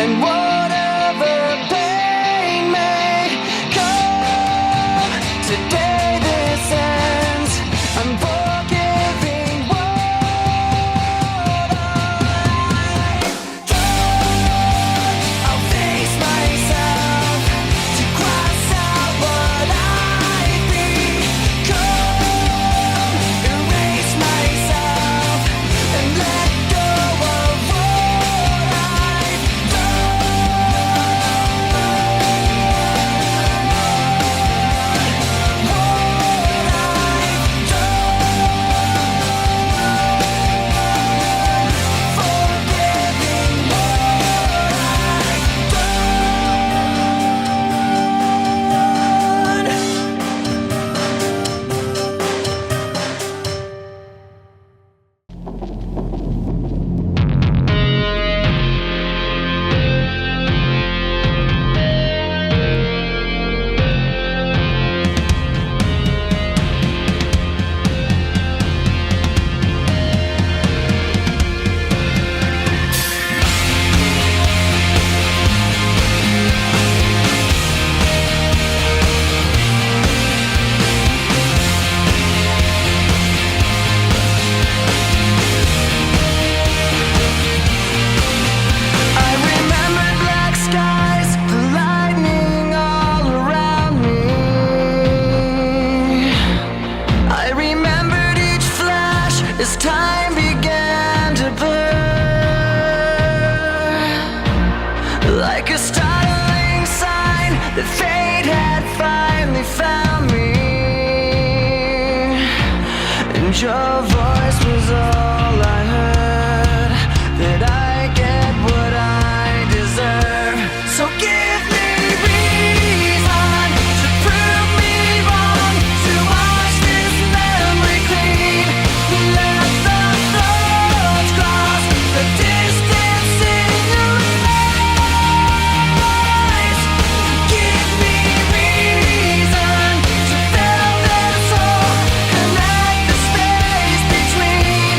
and whatever pain may come, today this ends. I'm forgiving what I've done. I'll face myself to cross out what I've become, erase myself and let go of what I've as time began to blur, like a startling sign that fate had finally found me, and your voice was all I heard, that I get what I deserve. So give me reason to prove me wrong, to wash this memory clean. Let the thoughts cross the distance in your eyes. Give me reason to fill this hole and let the space between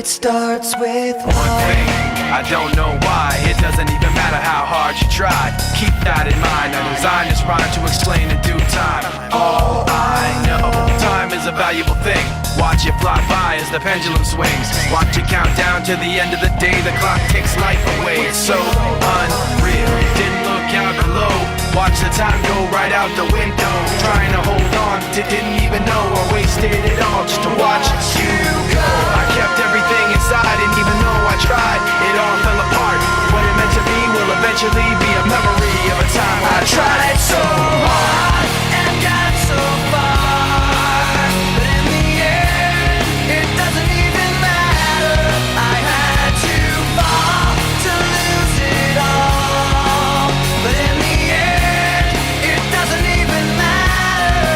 It starts with one thing, I don't know why. It doesn't even matter how hard you try. Keep that in mind. I designed this rhyme to explain in due time. All I know, time is a valuable thing. Watch it fly by as the pendulum swings. Watch it count down to the end of the day. The clock takes life away. It's so unreal. Didn't look out below. Watch the time go right out the window. Trying to hold on to didn't even know I wasted it all just to watch you go. I kept everything inside, and even though I tried, it all fell apart. What it meant to be will eventually be a memory of a time I tried so hard and got so far, but in the end, it doesn't even matter. I had to fall to lose it all, but in the end, it doesn't even matter.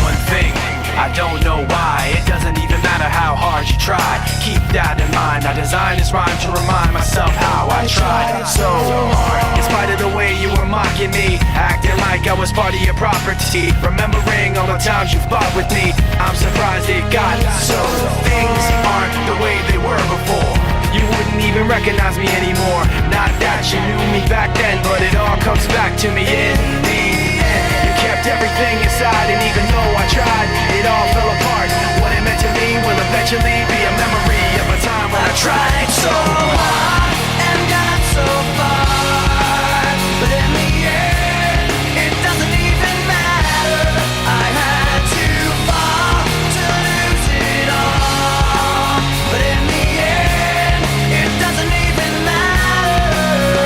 One thing, I don't know why. It doesn't even matter how hard you try. Keep that in mind. I designed this rhyme to remind myself how I tried so hard. In spite of the way you were mocking me, acting like I was part of your property, remembering all the times you fought with me, I'm surprised it got so. Things aren't the way they were before. You wouldn't even recognize me anymore. Not that you knew me back then, but it all comes back to me in the end. You kept everything inside, and even though I tried, it all fell apart. What it meant to me will eventually be a memory of a time when I tried so hard and got so far, but in the end, it doesn't even matter. I had to fall to lose it all, but in the end, it doesn't even matter.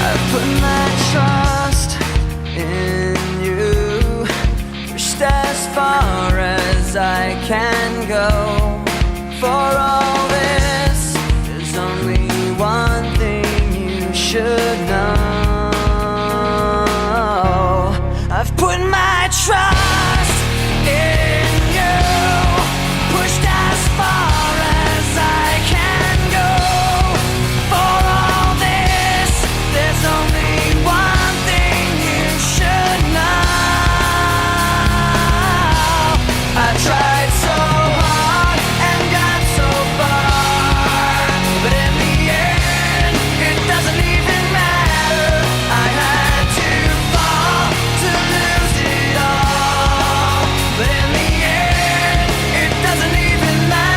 I put my trust in you, pushed as far as I can go. For all this, there's only one thing you should know. I've put my trust in you, pushed as far as I can go. For all this, there's only one thing you should know. I tried so hard and got so far, but in the end, it doesn't even matter. I had to fall to lose it all, but in the end, it doesn't even matter.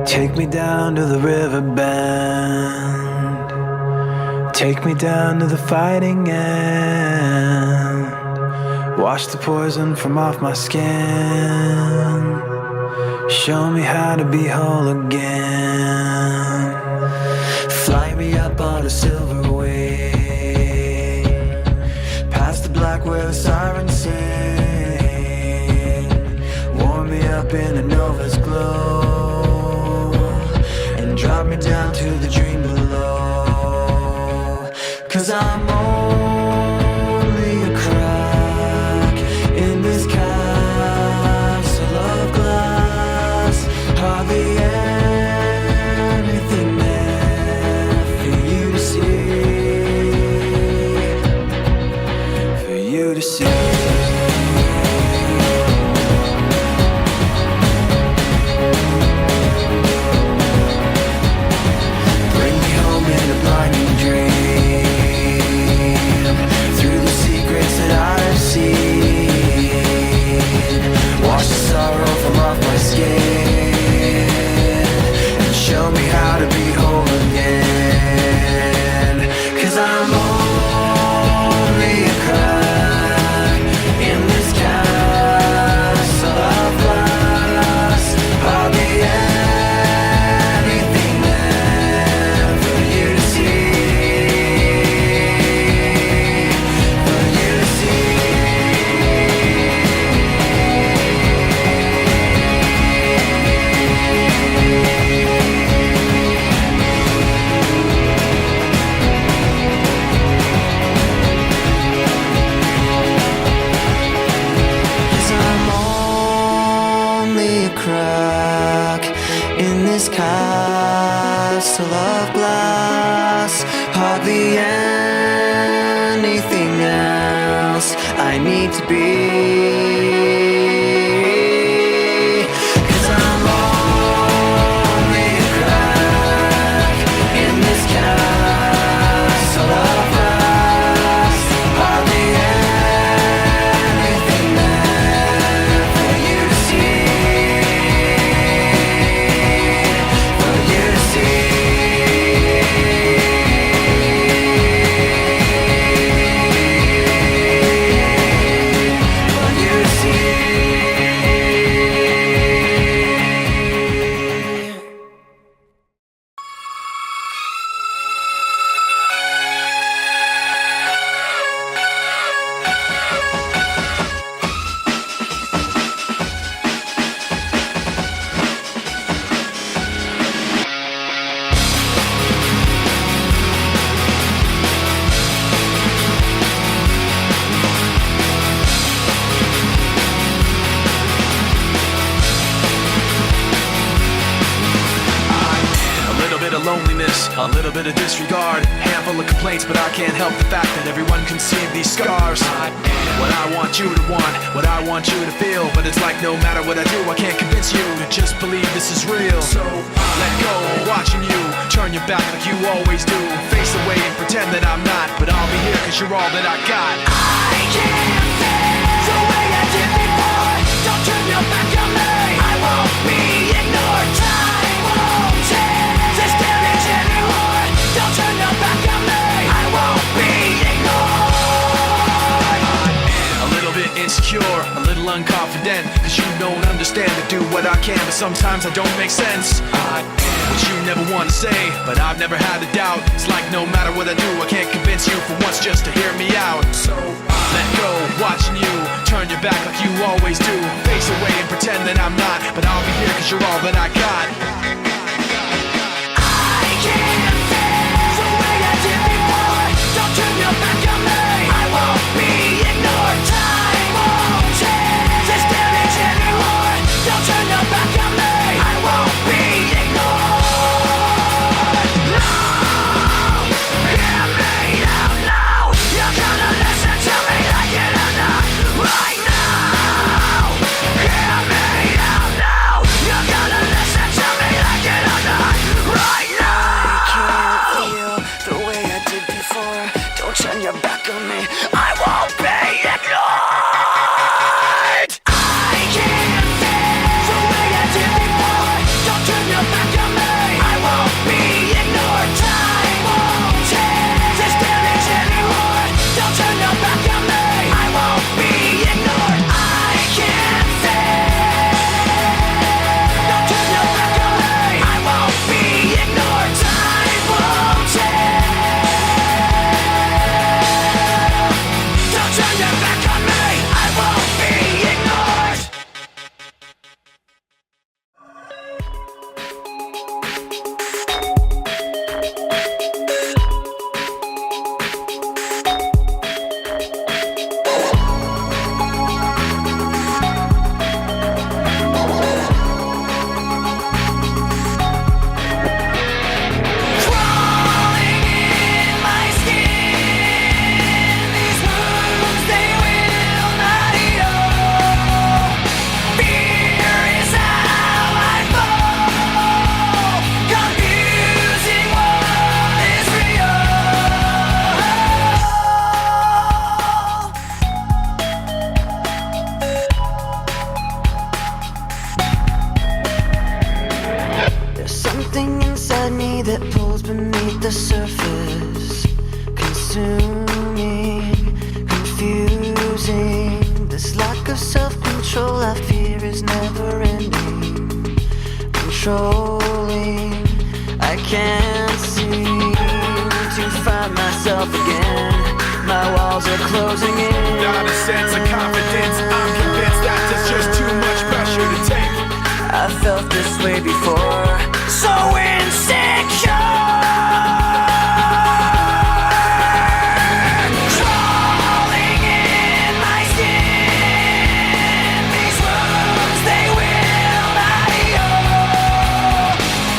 Take me down to the river bend. Take me down to the fighting end. Wash the poison from off my skin. Show me how to be whole again. Fly me up on a silver wing, past the black where the sirens sing. Warm me up in a nova's glow, drop me down to the dream below. 'Cause I'm only a crack in this castle of glass. Hardly anything there for you to see, for you to see. I need to be. 'Cause I'm only a crack in this castle of rust. Hardly anything there for you to see, for you to see. Loneliness, a little bit of disregard, handful of complaints, but I can't help the fact that everyone can see these scars. What I want you to want, what I want you to feel, but it's like no matter what I do, I can't convince you to just believe this is real. So let go, watching you turn your back like you always do, face away and pretend that I'm not, but I'll be here 'cause you're all that I got. I can't feel the way I did before. Don't turn your back on me. I won't be ignored. Time won't change this damage anymore. Don't turn your back on me. I won't be ignored. A little bit insecure, a little unconfident, 'cause you don't understand to do what I can, but sometimes I don't make sense. What you never want to say, but I've never had a doubt. It's like no matter what I do, I can't convince you for once just to hear me out. So let go, watching you turn your back like you always do, face away and pretend that I'm not, but I'll be here 'cause you're all that I got. I can't feel the way I did before. Don't turn your back on me. I won't be ignored. Time won't change this damage anymore. Don't turn your back on me. I won't be ignored. No, hear me out now. You're gonna listen to me like it or not. Right now, hear me out now. You're gonna listen to me like it or not. Right now. I can't feel the way I did before. Don't turn your back on me. I won't be ignored. I can't feel the way I did before. Don't turn your back on me. I won't be ignored. Time won't change this damage anymore. Don't turn your back on me. I won't be ignored. I can't feel. Don't turn your back on me. I won't be ignored. Time won't change. Don't turn your back on me. I won't be ignored. Crawling in my skin, these wounds they will not heal. Fear is how I fall, confusing what is real. There's something inside me that pulls beneath the surface, consuming, confusing. This lack of self-control I fear is never ending, controlling. I can't seem to find myself again. My walls are closing in. Not a sense of confidence, I'm convinced that there's just too much pressure to take. I felt this way before, so insecure. Crawling in my skin, these wounds they will not heal.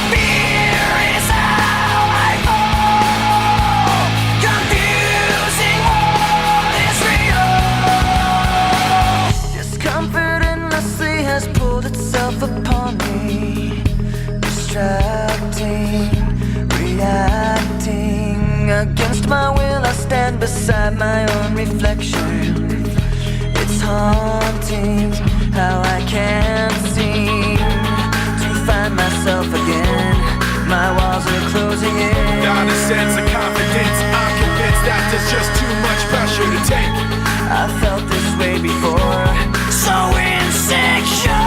Fear is how I fall, confusing what is real. beside my own reflection. It's haunting how I can't seem to find myself again. My walls are closing in. Not a sense of confidence. I'm convinced that there's just too much pressure to take. I felt this way before, so insecure.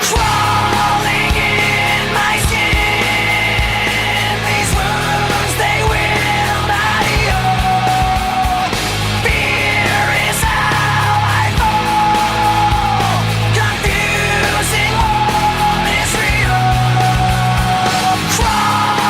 Crawling in my skin, these wounds they will not heal. Fear is how I fall. Confusing all is real. Crawling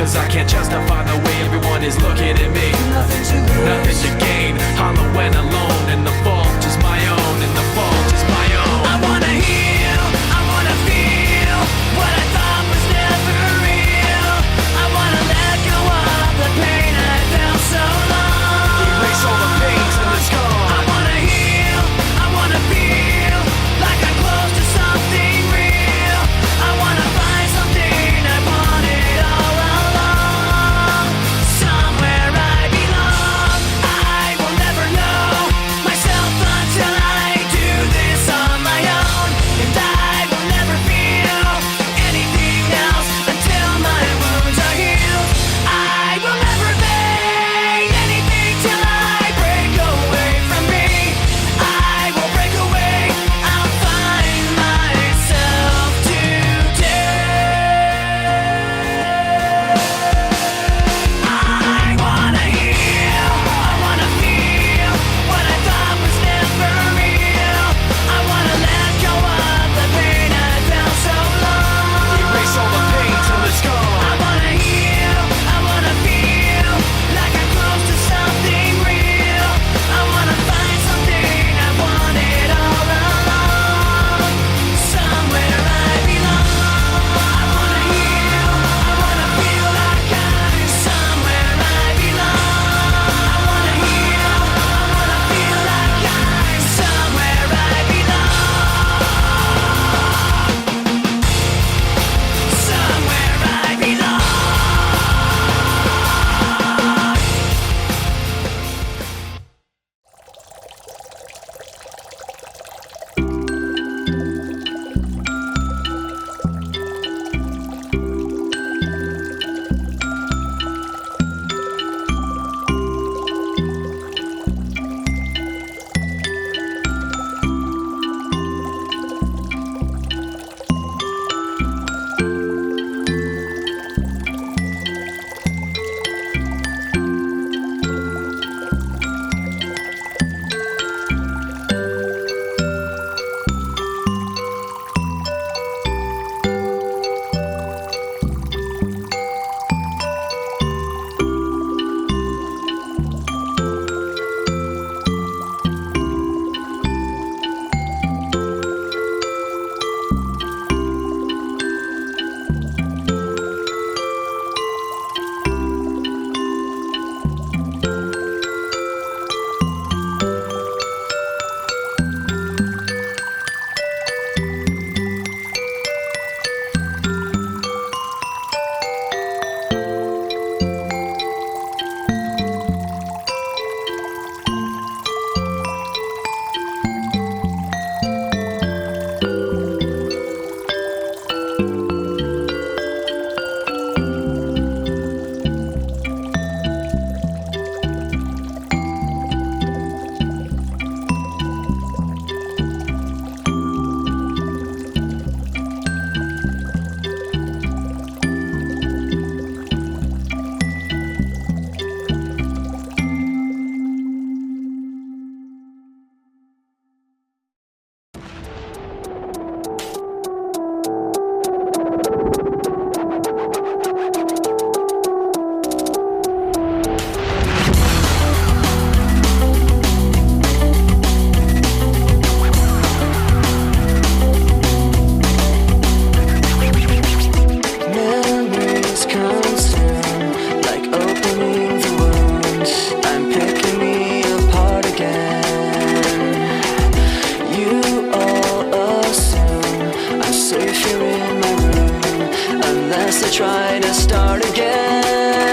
Cause I can't justify the way everyone is looking at me. Nothing to lose. Nothing to gain, hollow and alone. And the fault is my own, and the fault is my own. I wanna heal, I wanna feel what I thought was never real. I wanna let go of the pain I felt so long. Erase all the pain till it's gone. I wanna heal, I wanna feel like I'm close to something real. I wanna find something I wanted all along. Somewhere I belong. I will never know myself until I do this on my own. And I will never feel anything else until my wounds are healed. I will never make anything till I break away from me. I will break away, I'll find myself today. I wanna heal, I wanna feel what I thought was never real. I wanna let go of the pain I felt so long. Erase all the pain till it's gone. I wanna heal, I wanna feel like I'm close to something real. I wanna find something I wanted all along. Somewhere I belong. I wanna heal, I wanna feel like I'm somewhere I belong. I wanna heal, I wanna feel like I'm somewhere I belong. Somewhere I belong. try to start again.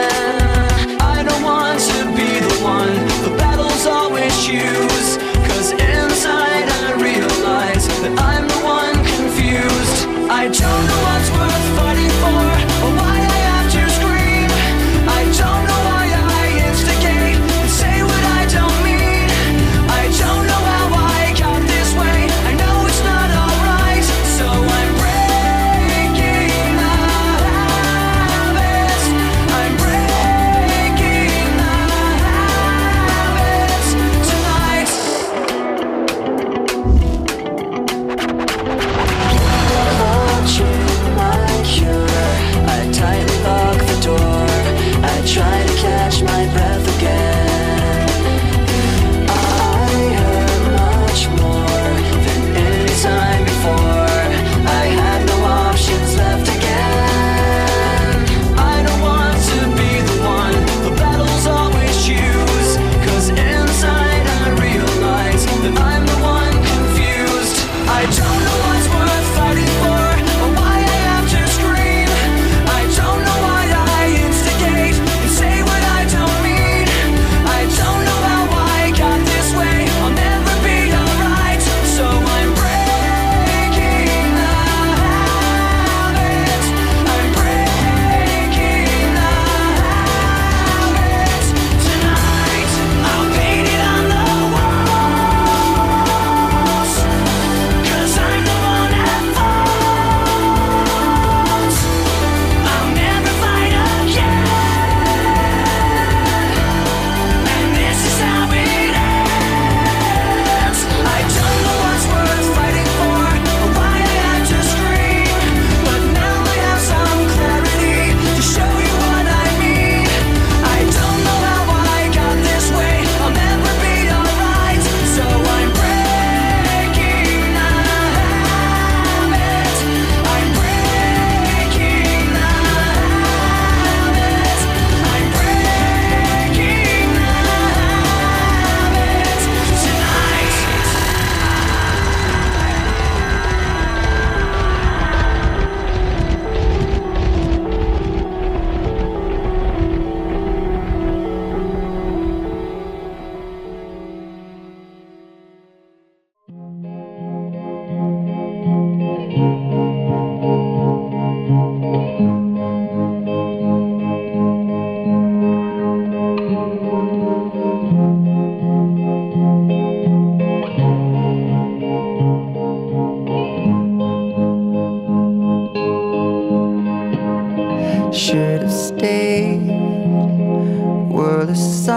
I don't want to be the one the battles always choose, 'cause inside I realize that I'm the one confused. I don't know what's worth fighting for, or why I have to scream. I don't know why I instigate and say what I don't mean. I don't know how I got this way, I know it's not alright, so I'm breaking the habits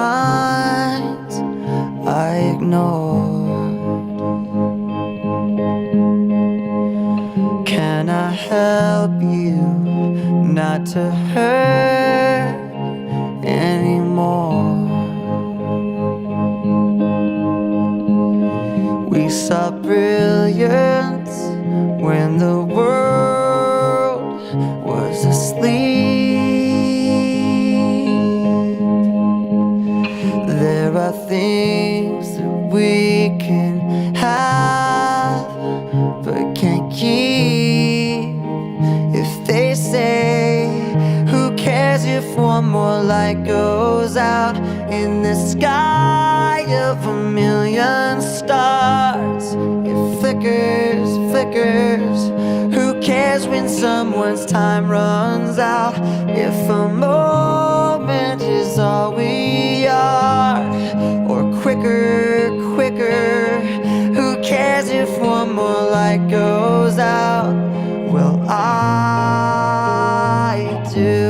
signs I ignored. Can I help you not to hurt anymore? We saw brilliance when the world was asleep. There are things that we can have but can't keep. If they say, who cares if one more light goes out in the sky of a million stars? It flickers, flickers. Who cares when someone's time runs out? If a moment is all we are, or quicker, quicker. Who cares if one more light goes out? Well, I do.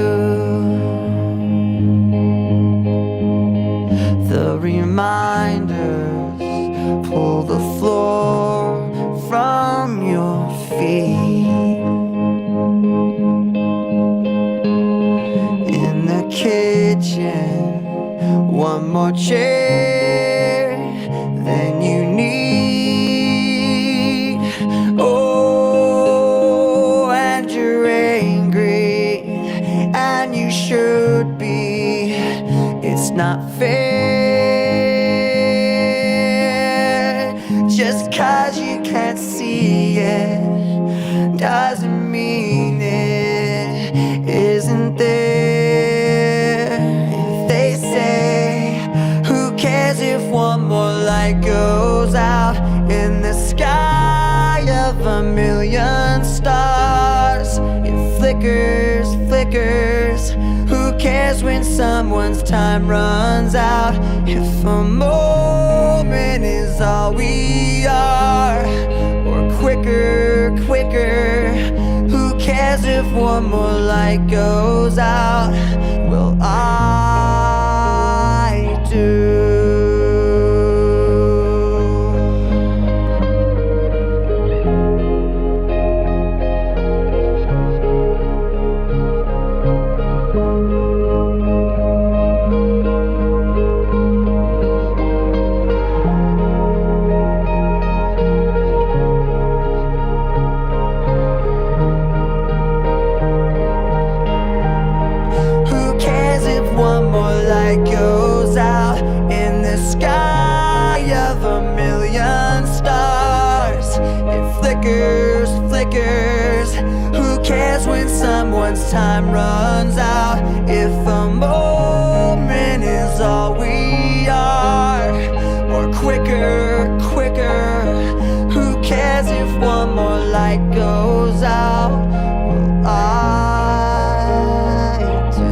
The reminders pull the floor from your feet. In the kitchen, one more chair than you need. Oh, and you're angry, and you should be. It's not fair. Just 'cause you can't see it doesn't mean it isn't there. If they say, who cares if one more light goes out in the sky of a million stars? It flickers, flickers. Who cares when someone's time runs out? If a moment is all we are, or quicker, quicker. Who cares if one more light goes out? Well, I do. One more light goes out in the sky of a million stars. It flickers, flickers. Who cares when someone's time runs out? If a moment is all we are, or quicker, quicker. Who cares if one more light goes out? Well, I do.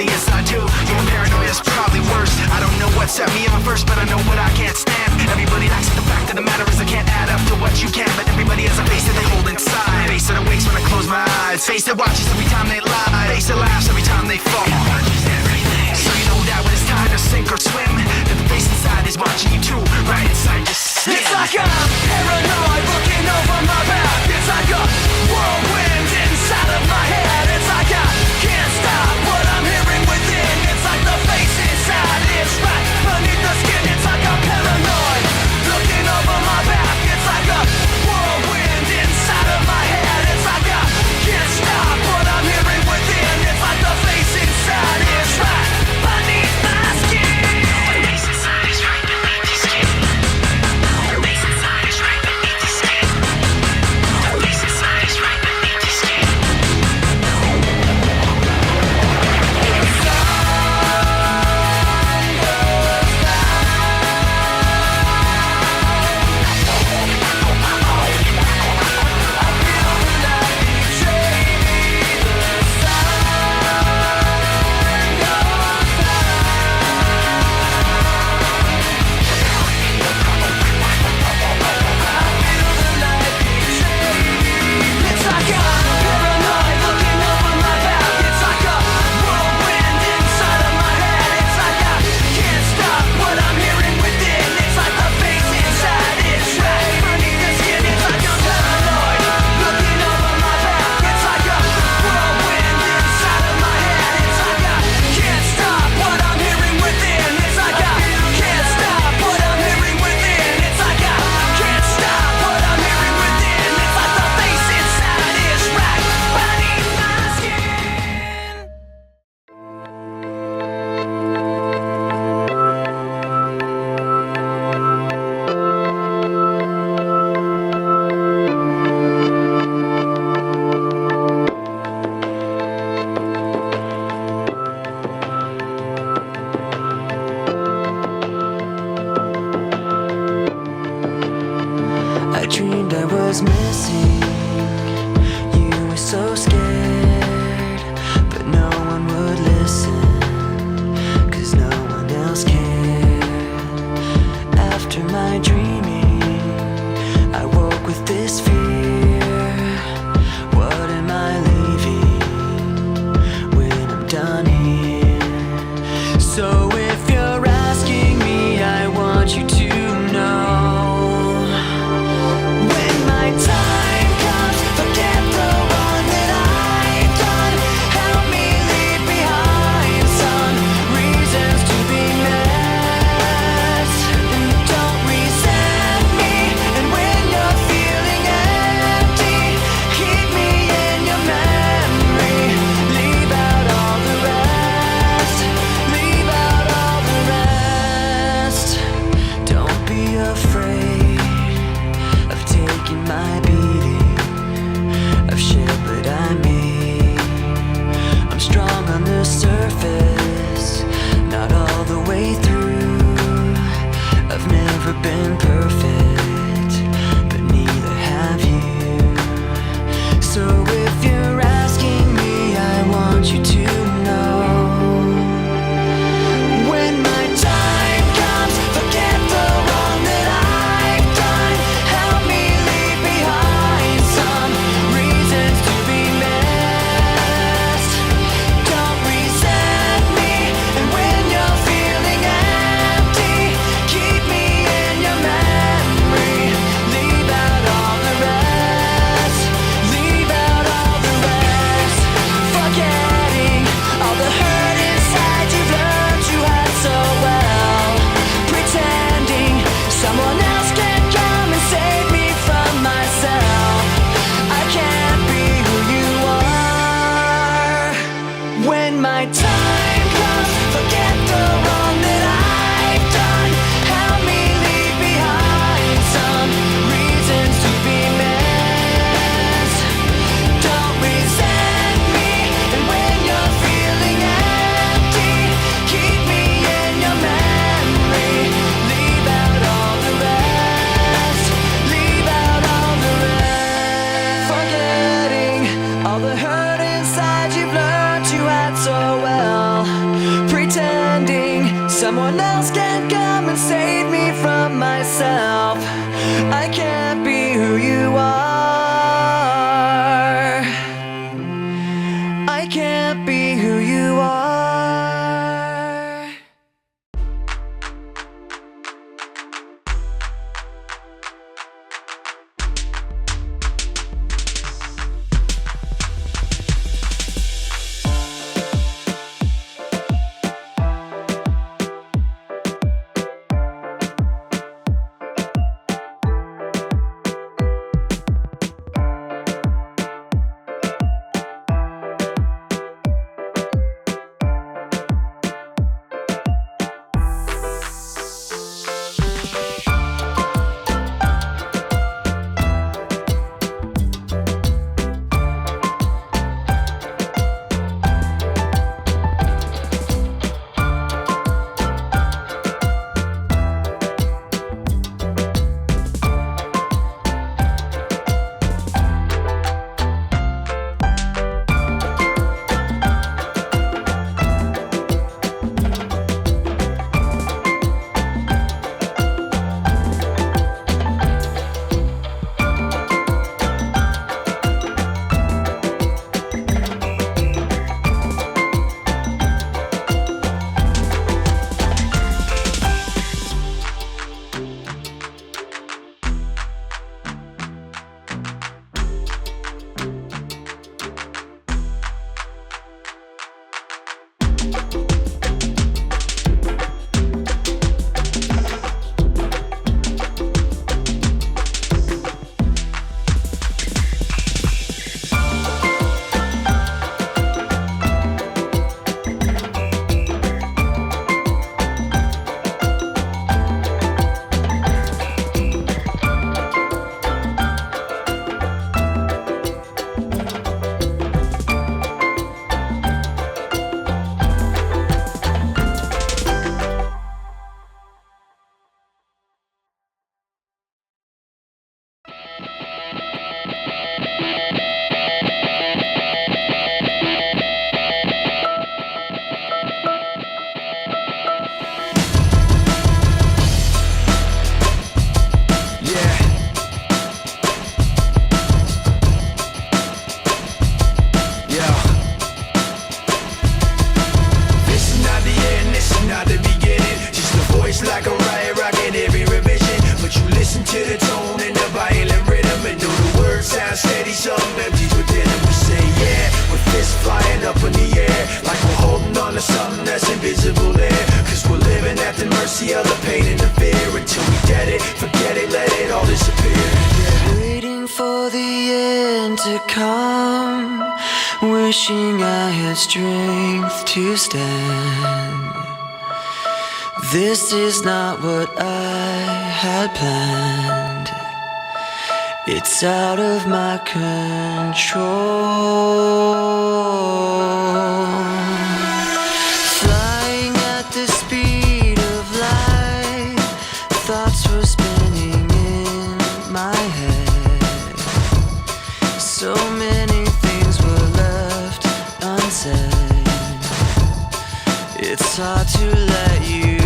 Probably yes I do. Being paranoid is probably worse. I don't know what set me on first, but I know what I can't stand. Everybody acts, the fact of the matter is I can't add up to what you can. But everybody has a face that they hold inside. Face that awakes when I close my eyes. Face that watches every time they lie. Face that laughs every time they fall. So you know that when it's time to sink or swim, that the face inside is watching you too, right inside your skin. It's like I'm paranoid looking over my back. It's like a whirlwind inside of my head. It's like I can't stop what I'm hearing within. It's like the face inside is right beneath the skin. It's like I'm paranoid looking over my back. It's like a whirlwind inside of my head. It's like I can't stop what I'm hearing within. It's like the face inside is right beneath my skin. The face inside is right beneath the skin. The face inside is right beneath the skin. The face inside is right beneath the skin. It's like I'm paranoid looking over my back. It's like a whirlwind inside of my head. It's like I can't stop what I'm hearing within. It's like the face inside is right beneath the skin. It's like I'm paranoid looking over my back. It's like a whirlwind inside of my head. It's like I can't stop what I'm hearing within. It's like I can't stop what I'm hearing within. It's like I can't stop what I'm hearing within. It's like the face inside is right beneath my skin. I dreamed I was missing. You were so scared, but no one would listen, 'cause no one else cared. After my dreaming, I woke with this fear. What am I leaving when I'm done here? So if you're asking me, I want you to know. When my time comes, forget the one that I've done. Help me leave behind some reasons to be met. Don't resent me, and when you're feeling empty, keep me in your memory. Leave out all the rest. Leave out all the rest. Don't be afraid of taking my beating, of shit that I made. I'm strong on the surface, not all the way through. I've never been perfect, but neither have you. So if you're asking me, I want you to know. When my time comes, forget the wrong that I've done. Help me leave behind some reasons to be missed. Don't resent me, and when you're feeling empty, keep me in your memory. Leave out all the rest. Leave out all the rest. Forgetting all the hurt inside you've learned you had so well. Pretending someone else can come and save me from myself. I can't be who you are. When my time comes, forget the wrong that I've done. Help me leave behind some reasons to be missed. Don't resent me, and when you're feeling empty, keep me in your memory. Leave out all the rest. Leave out all the rest. Forgetting all the hurt inside you've learned you had so well. pretending someone else can come and save me from myself. I can't be who you are. I can't be who you are. Like a riot rocking every revision, but you listen to the tone and the violent rhythm, and though the words sound steady, something empties within them. We say yeah, with fists flying up in the air, like we're holding on to something that's invisible there. Cause we're living at the mercy of the pain and the fear, until we get it, forget it, let it all disappear. Waiting for the end to come, wishing I had strength to stand. This is not what I had planned. It's out of my control. Flying at the speed of light, thoughts were spinning in my head. So many things were left unsaid. It's hard to let you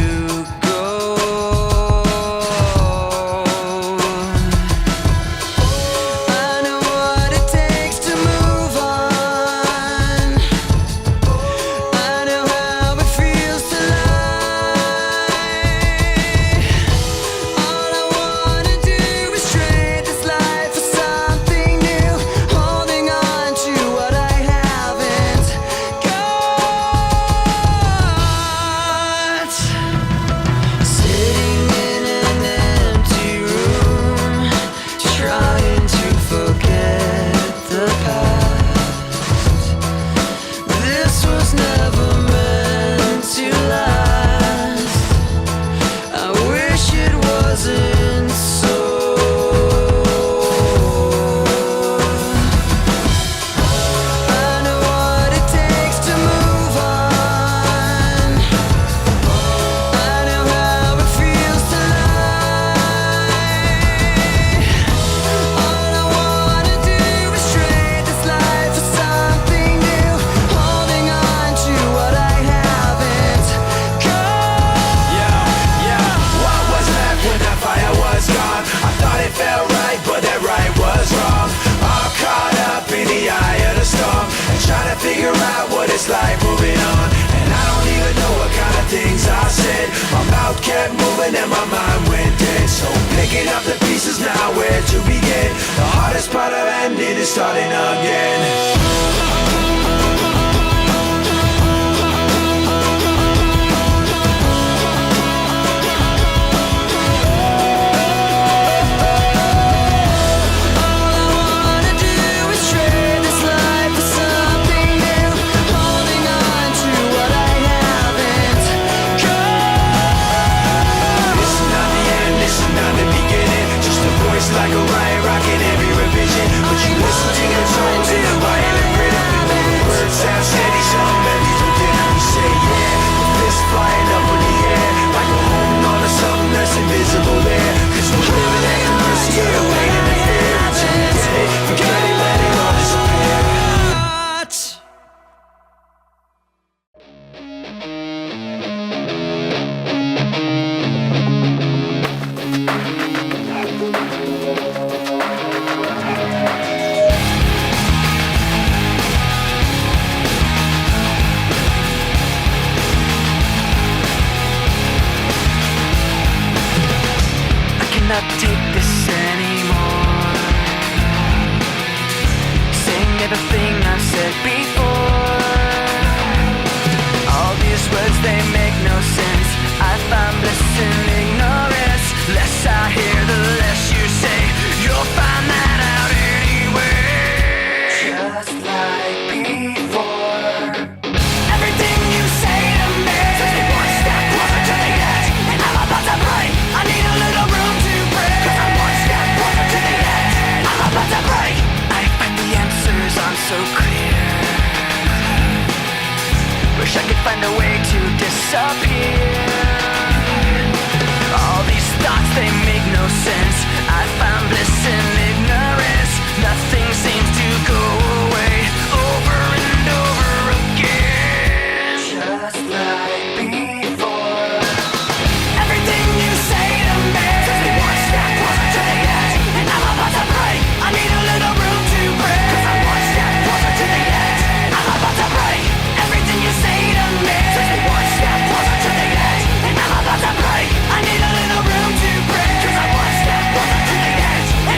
kept moving and my mind went dead. So picking up the pieces now, where to begin? The hardest part of ending is starting again. Like a riot rocking every revision, but you listen to your tones in a violent rhythm. And the words sound steady, some melodies don't get them. We say yeah, the fist flying up in the air, like we're holding on to something that's invisible there. Cause we're living at the mercy of the weight and the fear. Until we get it, forget it, let it all disappear. Not take this anymore. Saying everything I've said before. All these words, they make no sense. I find bliss in ignorance. Less I hear, the less you say. You'll find that out anyway. Just like before. Everything you say to me takes me one step closer to the edge, and I'm about to break. I need a little room to break, 'cause I'm one step closer to the edge. I'm about to break. I find the answers aren't so clear. Wish I could find a way to disappear. All these thoughts, they make no sense. I find bliss in ignorance. Nothing seems to go away. Over and over again. Just like before. Everything you say to me takes me one step closer to the edge, and I'm about to break. I need a little room to break, 'cause I'm one step closer to the edge. I'm about to break. Everything you say to me takes me one step closer to the edge, and I'm about to break. I need a little room to break, 'cause I'm one step closer to the edge, and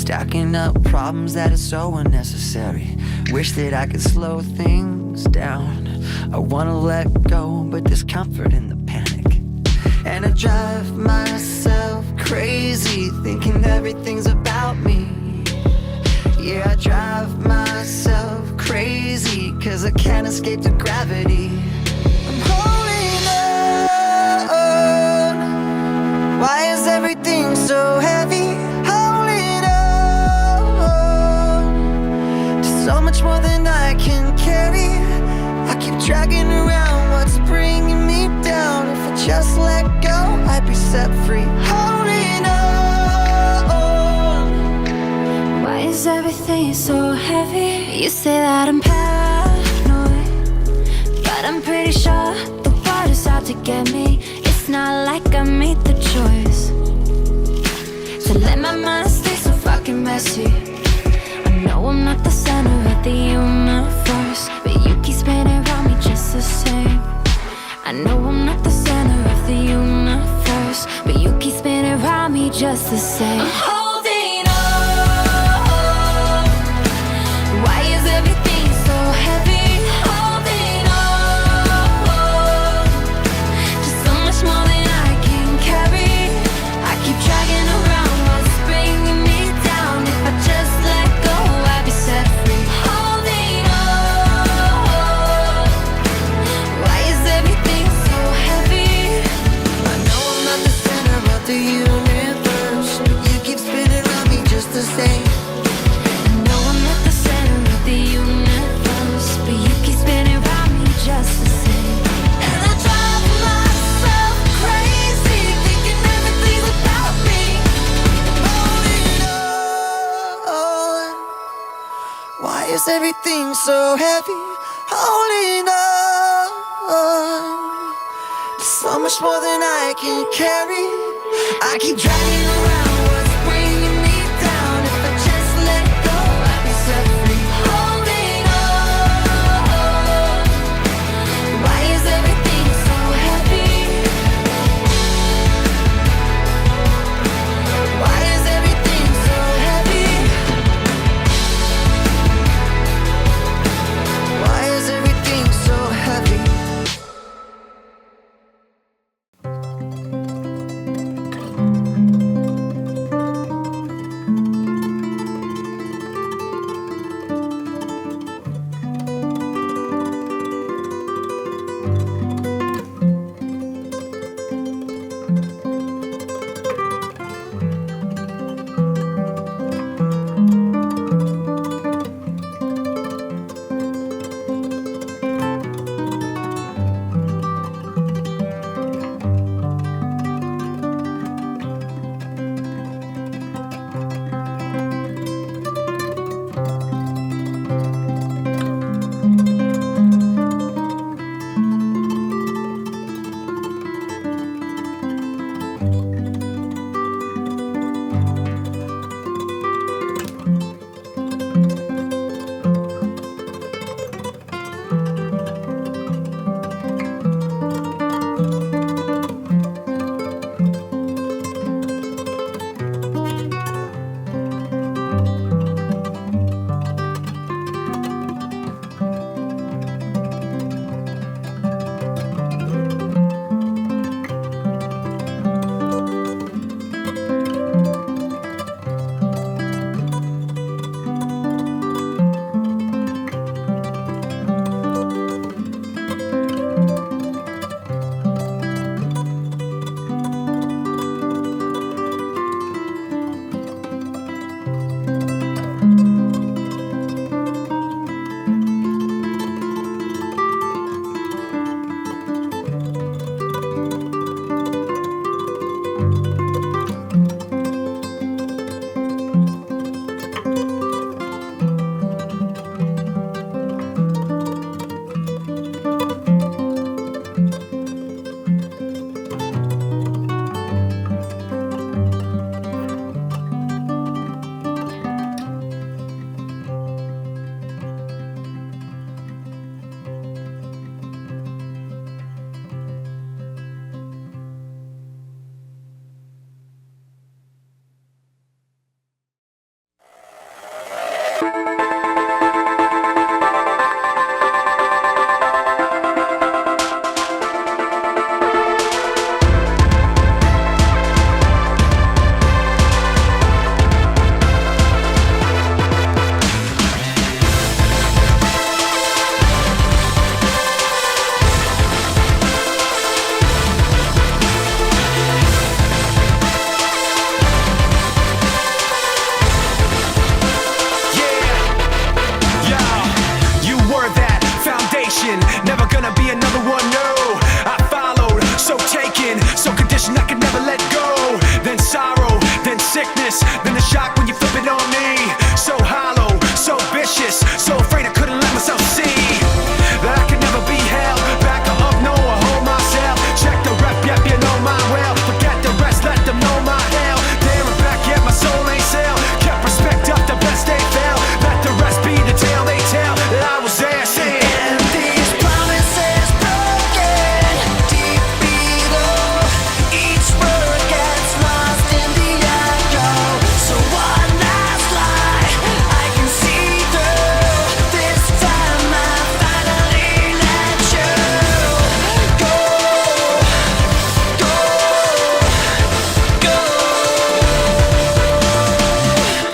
stacking up problems that are so unnecessary. Wish that I could slow things down. I wanna let go, but there's comfort in the panic. And I drive myself crazy, thinking everything's about me. Yeah, I drive myself crazy, 'cause I can't escape the gravity. I'm holding on. Why is everything so heavy? Holding on to so much more than I can carry. I keep dragging around what's bringing me down. If I just let go, I'd be set free. Holding on. Why is everything so heavy? You say that I'm paranoid, but I'm pretty sure the water's out to get me. It's not like I made the choice to let my mind stay so fucking messy. I know I'm not the center of the universe, but you keep spinning around me just the same. I know I'm not the center of the universe, but you keep spinning around me just the same. I'm holding on. Why is everything so heavy? Holding on. Just so much more than I can carry. I keep dragging around what's bringing me down. If I just let go, I'd be set free. Holding on. Why is everything so heavy? I know I'm not the center of the universe, but you keep spinning around me just the same. I know I'm not the center of the universe, but you keep spinning around me just the same. And I drive myself crazy, thinking everything's about me. Holding on. Why is everything so heavy? Holding on. So much more than I can carry. I keep dragging around what's bringing me down. If I just let go, I'd be set free. Holding on. Why is everything so heavy? Why is everything so heavy? Why is everything so heavy? Never gonna be another one, no. I followed, so taken, so conditioned I could never let go. Then sorrow, then sickness, then the shock when you flip it on me. So hollow, so vicious, so afraid I couldn't let myself see that I could never be held back or up, no, I hold myself. Check the rep, yep, you know my well. Forget the rest, let them know my hell. There and back, yet my soul ain't sell. Kept respect up, the best they fell. Let the rest be the tale they tell that I was there saying.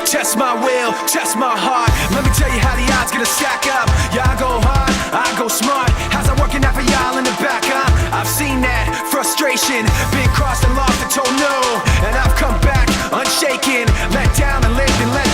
Test my will, test my heart. Let me tell you how the odds gonna stack up. Yeah, I go hard, I go smart. How's that working out for y'all in the back, huh? I've seen that frustration, been crossed and lost and told no. And I've come back unshaken, let down and lived and let